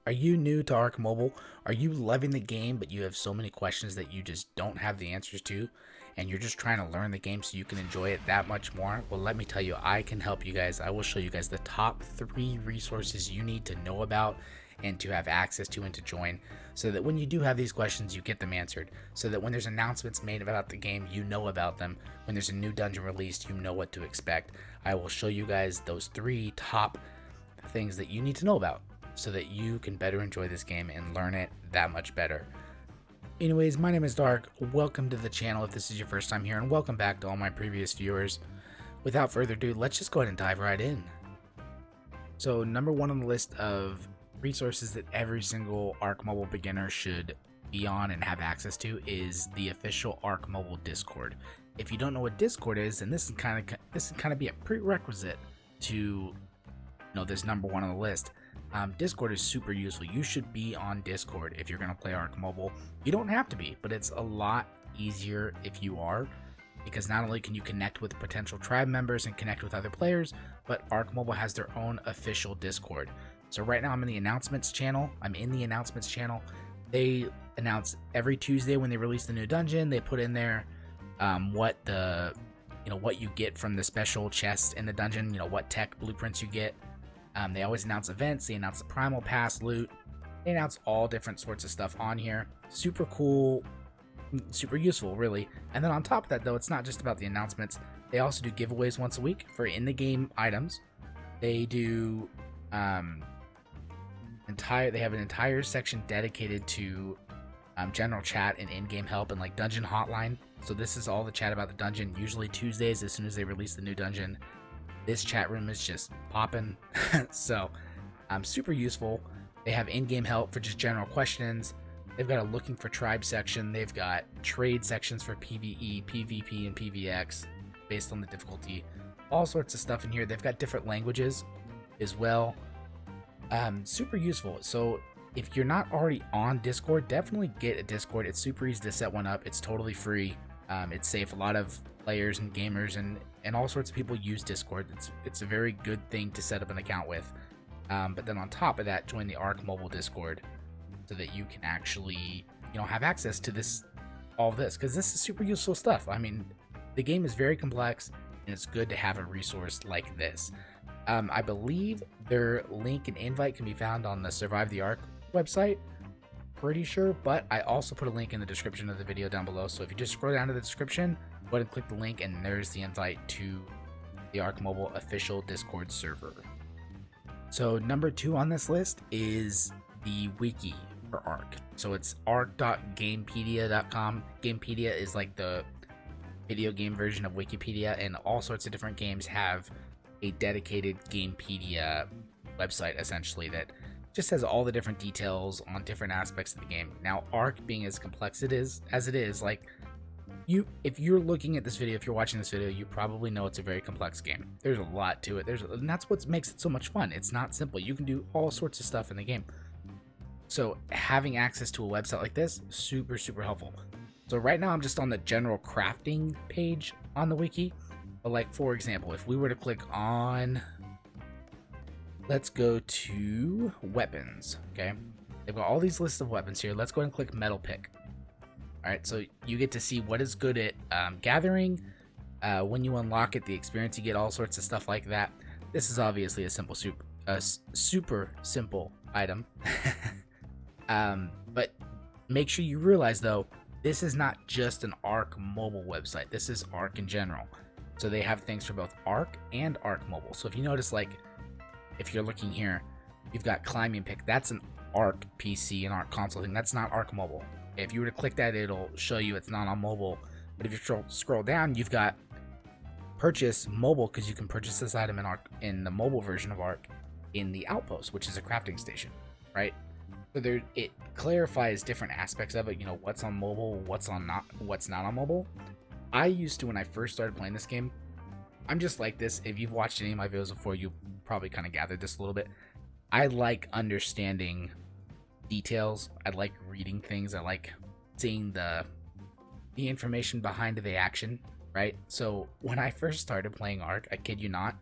Are you new to Ark Mobile? Are you loving the game, but you have so many questions that you just don't have the answers to, and you're just trying to learn the game so you can enjoy it that much more? Well, let me tell you, I can help you guys. I will show you guys the top 3 resources you need to know about and to have access to and to join, so that when you do have these questions, you get them answered. So that when there's announcements made about the game, you know about them. When there's a new dungeon released, you know what to expect. I will show you guys those 3 top things that you need to know about, so that you can better enjoy this game and learn it that much better. Anyways, my name is Dark. Welcome to the channel if this is your first time here, and welcome back to all my previous viewers. Without further ado, let's just go ahead and dive right in. So number 1 on the list of resources that every single Ark Mobile beginner should be on and have access to is the official Ark Mobile Discord. If you don't know what Discord is, then this can kind of be a prerequisite to this number 1 on the list. Discord is super useful. You should be on Discord if you're going to play Ark Mobile. You don't have to be, but it's a lot easier if you are, because not only can you connect with potential tribe members and connect with other players, but Ark Mobile has their own official Discord. So right now I'm in the announcements channel. They announce every Tuesday when they release the new dungeon. They put in there what you get from the special chests in the dungeon, what tech blueprints you get. They always announce events. They announce the Primal Pass loot. They announce all different sorts of stuff on here. Super cool, super useful, really. And then on top of that, though, it's not just about the announcements. They also do giveaways once a week for in-the-game items. They do they have an entire section dedicated to general chat and in-game help and like dungeon hotline. So this is all the chat about the dungeon. Usually Tuesdays, as soon as they release the new dungeon, this chat room is just popping. So super useful. They have in-game help for just general questions. They've got a looking for tribe section. They've got trade sections for PvE, PvP, and PvX based on the difficulty. All sorts of stuff in here. They've got different languages as well. Super useful. So if you're not already on Discord, definitely get a Discord. It's super easy to set one up. It's totally free. It's safe. A lot of players and gamers and all sorts of people use Discord. It's a very good thing to set up an account with. But then on top of that, join the Ark Mobile Discord so that you can actually have access to all of this, because this is super useful stuff. I mean, the game is very complex and it's good to have a resource like this. I believe their link and invite can be found on the Survive the Ark website. Pretty sure, but I also put a link in the description of the video down below. So if you just scroll down to the description, go ahead and click the link, and there's the invite to the Ark Mobile official Discord server. So number 2 on this list is the wiki for Ark. So it's ark.gamepedia.com. Gamepedia is like the video game version of Wikipedia, and all sorts of different games have a dedicated Gamepedia website, essentially, that just has all the different details on different aspects of the game. Now, Ark being as complex as it is, like, if you're looking at this video, if you're watching this video, you probably know it's a very complex game. There's a lot to it. And that's what makes it so much fun. It's not simple. You can do all sorts of stuff in the game. So having access to a website like this, super, super helpful. So right now I'm just on the general crafting page on the wiki. But like, for example, if we were to click on, let's go to weapons, okay? They've got all these lists of weapons here. Let's go ahead and click metal pick. All right, so you get to see what is good at gathering. When you unlock it, the experience you get, all sorts of stuff like that. This is obviously a super simple item. But make sure you realize, though, this is not just an Ark Mobile website. This is Ark in general. So they have things for both Ark and Ark Mobile. So if you notice, like, if you're looking here, you've got climbing pick. That's an Ark PC and Ark console thing. That's not Ark Mobile. If you were to click that, it'll show you it's not on mobile. But if you scroll down, you've got purchase mobile, because you can purchase this item in the mobile version of Ark in the Outpost, which is a crafting station, right? So it clarifies different aspects of it. What's on mobile, what's not on mobile. I used to, when I first started playing this game, I'm just like this. If you've watched any of my videos before, you probably kind of gathered this a little bit. I like understanding details. I like reading things. I like seeing the information behind the action, right? So when I first started playing Ark, I kid you not,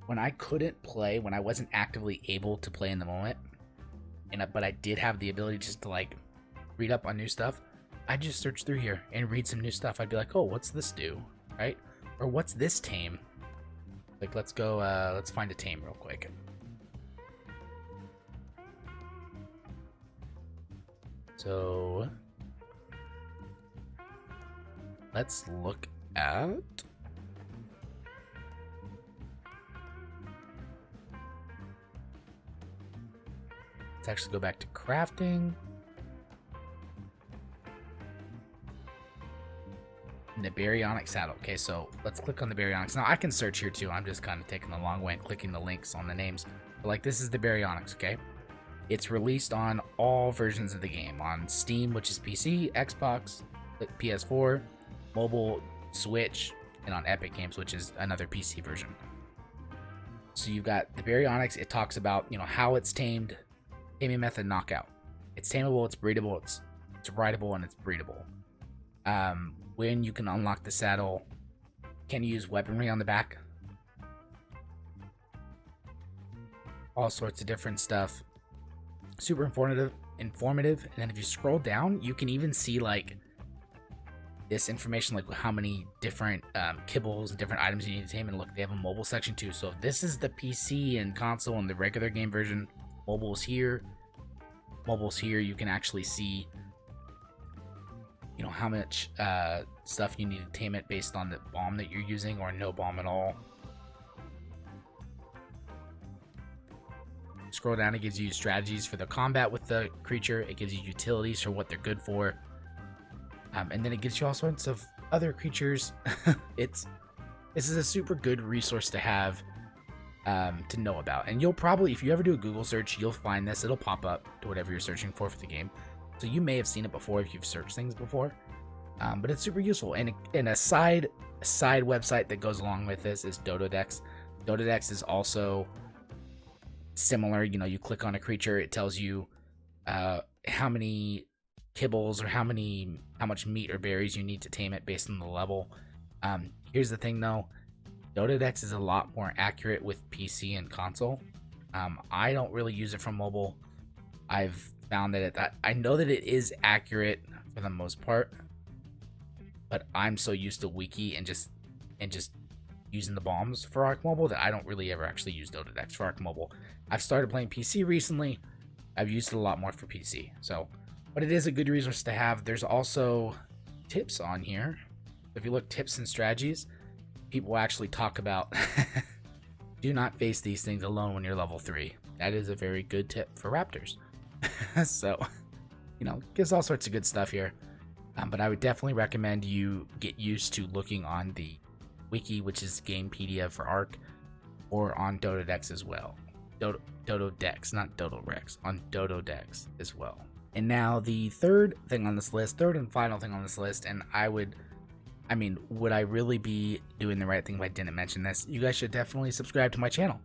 when I couldn't play, when I wasn't actively able to play in the moment, but I did have the ability just to like read up on new stuff, I'd just search through here and read some new stuff. I'd be like, oh, what's this do, right? Or what's this tame? Like, let's go, let's find a tame real quick. So let's look at let's actually go back to crafting. And the baryonic saddle. Okay, so let's click on the baryonics. Now I can search here too. I'm just kind of taking the long way and clicking the links on the names. But like, this is the baryonics, okay? It's released on all versions of the game, on Steam, which is PC, Xbox, PS4, mobile, Switch, and on Epic Games, which is another PC version. So you've got the baryonics. It talks about, you know, how it's tamed, taming method, knockout. It's tameable, it's breedable, it's rideable, and it's breedable. When you can unlock the saddle, can you use weaponry on the back? All sorts of different stuff. Super informative. And then if you scroll down, you can even see like this information, like how many different kibbles and different items you need to tame. And look, they have a mobile section too. So if this is the PC and console and the regular game version, mobile's here. You can actually see, you know, how much stuff you need to tame it based on the bomb that you're using, or no bomb at all. Scroll down, it gives you strategies for the combat with the creature. It gives you utilities for what they're good for. And then it gives you all sorts of other creatures. This is a super good resource to have, to know about. And you'll probably, if you ever do a Google search, you'll find this. It'll pop up to whatever you're searching for the game. So you may have seen it before if you've searched things before, but it's super useful. And a side website that goes along with this is Dododex. Dododex is also similar. You know, you click on a creature, it tells you how many kibbles or how much meat or berries you need to tame it based on the level. Here's the thing though, Dododex is a lot more accurate with PC and console. I don't really use it for mobile. I've found that I know that it is accurate for the most part, but I'm so used to Wiki and just using the bombs for Ark Mobile that I don't really ever actually use Dododex for Ark Mobile. I've started playing PC recently. I've used it a lot more for PC. So, but it is a good resource to have. There's also tips on here. If you look, tips and strategies, people actually talk about do not face these things alone when you're level 3. That is a very good tip for raptors. So, you know, gives all sorts of good stuff here. But I would definitely recommend you get used to looking on the wiki, which is Gamepedia for Ark, or on Dododex as well. Dododex, not Dodorex, on Dododex as well. And now the third and final thing on this list, and would I really be doing the right thing if I didn't mention this? You guys should definitely subscribe to my channel.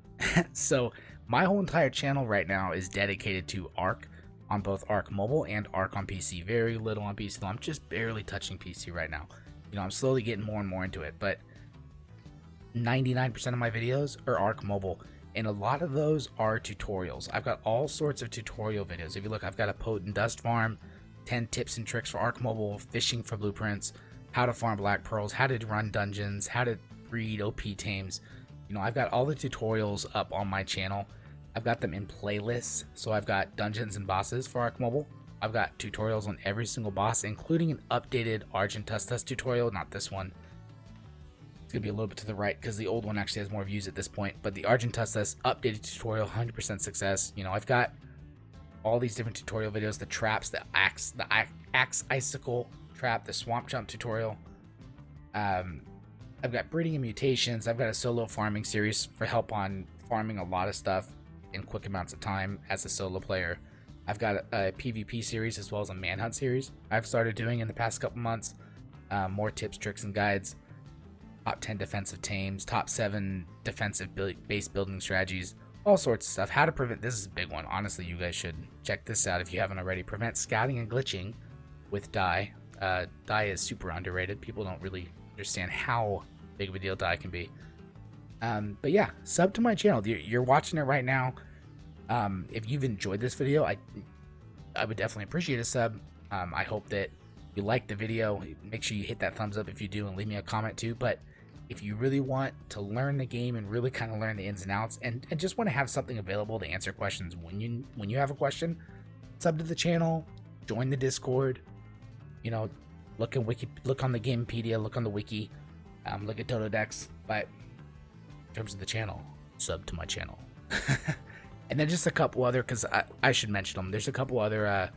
So my whole entire channel right now is dedicated to Ark on both Ark Mobile and Ark on PC. Very little on PC, though. I'm just barely touching PC right now. You know, I'm slowly getting more and more into it, but 99% of my videos are Ark Mobile, and a lot of those are tutorials. I've got all sorts of tutorial videos. If you look, I've got a potent dust farm, 10 tips and tricks for Ark Mobile, fishing for blueprints, how to farm black pearls, how to run dungeons, how to breed OP tames. You know, I've got all the tutorials up on my channel. I've got them in playlists. So I've got dungeons and bosses for Ark Mobile. I've got tutorials on every single boss, including an updated Argentustus tutorial. Not this one. It's going to be a little bit to the right because the old one actually has more views at this point. But the Argentustus updated tutorial, 100% success. You know, I've got all these different tutorial videos, the traps, the axe icicle trap, the swamp jump tutorial. I've got breeding and mutations. I've got a solo farming series for help on farming a lot of stuff in quick amounts of time as a solo player. I've got a PvP series as well as a manhunt series I've started doing in the past couple months. More tips, tricks, and guides. Top 10 defensive tames, top 7 defensive base building strategies, all sorts of stuff. How to prevent, this is a big one. Honestly, you guys should check this out if you haven't already. Prevent scouting and glitching with dye. Dye is super underrated. People don't really understand how big of a deal dye can be. But yeah, sub to my channel. You're watching it right now. If you've enjoyed this video, I would definitely appreciate a sub. I hope that you like the video. Make sure you hit that thumbs up if you do, and leave me a comment too. But if you really want to learn the game and really kind of learn the ins and outs, and just want to have something available to answer questions when you have a question, sub to the channel, join the Discord. You know, look on the Gamepedia, look on the wiki, look at Totodex. But in terms of the channel, sub to my channel. And then just a couple other, because I should mention them. There's a couple other.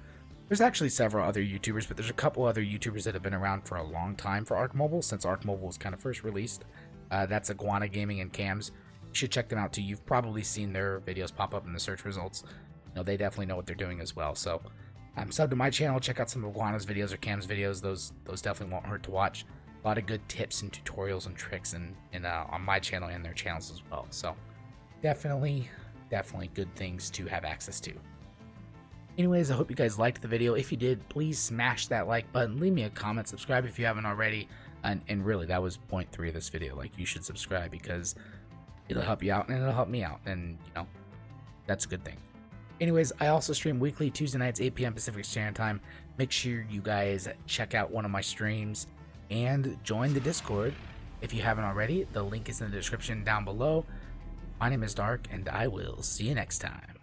There's actually several other YouTubers, but there's a couple other YouTubers that have been around for a long time for Ark Mobile, since Ark Mobile was kind of first released. That's Iguana Gaming and Cams. You should check them out too. You've probably seen their videos pop up in the search results. You know, they definitely know what they're doing as well. So, sub to my channel. Check out some of Iguana's videos or Cam's videos. Those definitely won't hurt to watch. A lot of good tips and tutorials and tricks on my channel and their channels as well. So, definitely good things to have access to. Anyways, I hope you guys liked the video. If you did, please smash that like button, leave me a comment, subscribe if you haven't already, and really, that was point 3 of this video. Like, you should subscribe because it'll help you out and it'll help me out, and you know, that's a good thing. Anyways, I also stream weekly Tuesday nights 8 p.m. Pacific Standard Time. Make sure you guys check out one of my streams and join the Discord if you haven't already. The link is in the description down below. My name is Dark, and I will see you next time.